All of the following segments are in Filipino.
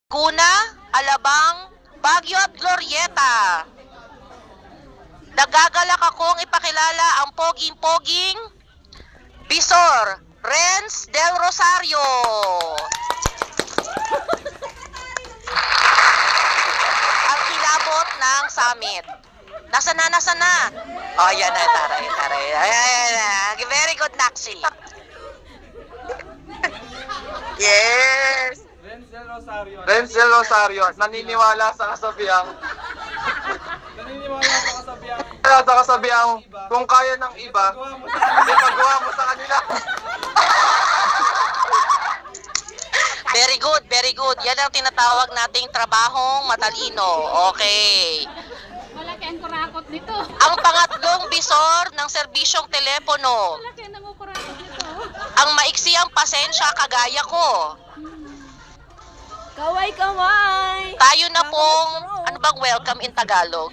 Laguna, Alabang, Baguio at Glorieta. Nagagalak akong ipakilala ang poging-poging Bisor Renz Del Rosario. Ang kilabot ng summit. Nasaan na? Oh, yan na, taray. Ayan. Very good, Naxi. Yes. Renz Del Rosario, naniniwala sa kasabihang kung kaya ng iba, ipagawa mo sa kanila. Very good. Yan ang tinatawag nating trabahong matalino. Okay. Wala kayang kurakot dito. Ang pangatlong bisor ng serbisyong telepono. Wala kayang nangukurakot dito. Ang maiksi ang pasensya kagaya ko. Kaway! Tayo na pong, ano bang welcome in Tagalog?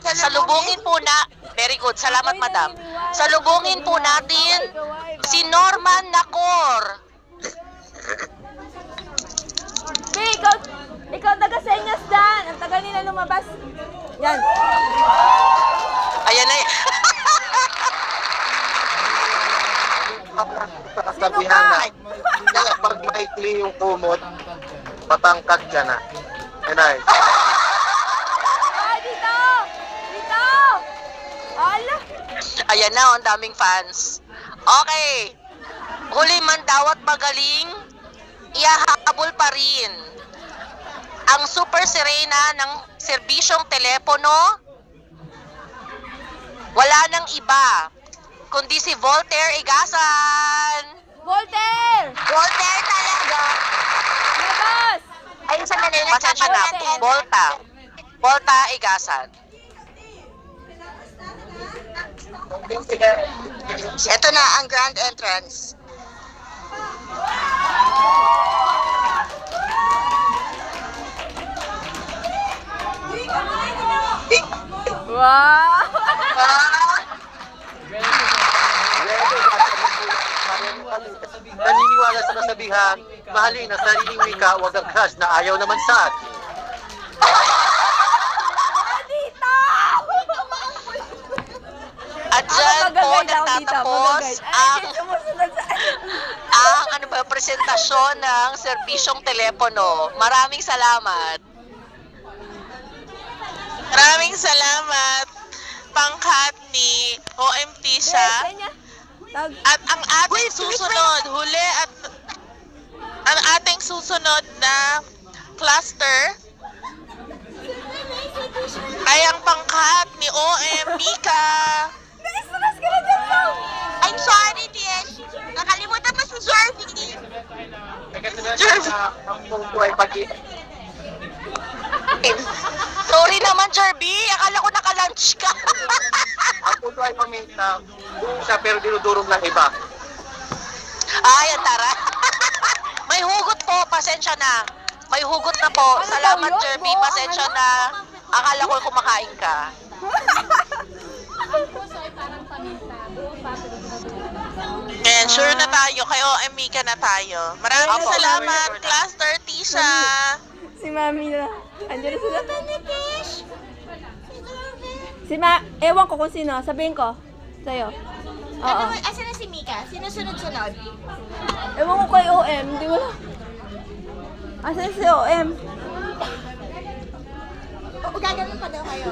Salubungin po na, very good, salamat madam. Salubungin po natin si Norman Nacor. Hey, ikaw taga-senyas dan. Ang tagal nila lumabas. Yan. Ayan na yan. Sa kasabihan na, pag maikli yung kumot, matangkad ka na. Yan ay. Ah, dito! Ala! Ayan na, ang daming fans. Okay. Huli man daw at magaling, ihahabol pa rin. Ang super sirena ng serbisyong telepono, wala nang iba, kundi si Voltaire Igasan. Voltaire! Voltaire talaga. Labas! Ay, sandali, pasensya na. Volta Igasan. Ito na ang grand entrance. Wow! Naniniwala sa kasabihan, mahalin ang sariling wika, wag ang crush na ayaw naman sa atin. Dito! At dyan po nagtatapos ang presentasyon ng serbisyong telepono. Maraming salamat. Maraming salamat, pangkat ni OMT siya. At ang ating susunod, ang ating susunod na cluster ay ang pangkat ni OM Mika. Na-stress ka na dyan, Pao! I'm sorry, Tish. Nakalimutan mo si Jervy. Ang punto ay pag-ibig. Sorry naman, Jervy. Akala ko naka-lunch ka. Ang punto ay paminta, siya pero dinudurog ng iba. Ay, ang tara. May hugot po. Pasensya na. May hugot na po. Salamat, Jervy. Pasensya na. Akala ko kumakain ka. Ang puso ay parang paminta. Buong papel. And sure na tayo, kay OM Mika na tayo. Maraming Opo. salamat, cluster Tisha. Si Mami na. Andiyan na sila. Ewan ko kung sino. Sabihin ko. Sa'yo. Oo. Asan na si Mika? Sino sunod-sunod? Ewan ko kay OM. Hindi wala. Asan si OM? O, gagawin pa daw kayo.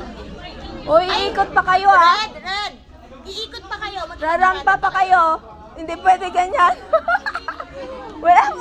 Uy, iikot pa kayo ha. Red! Iikot pa kayo. Rarampa pa kayo. Hindi pwede ganyan. Wala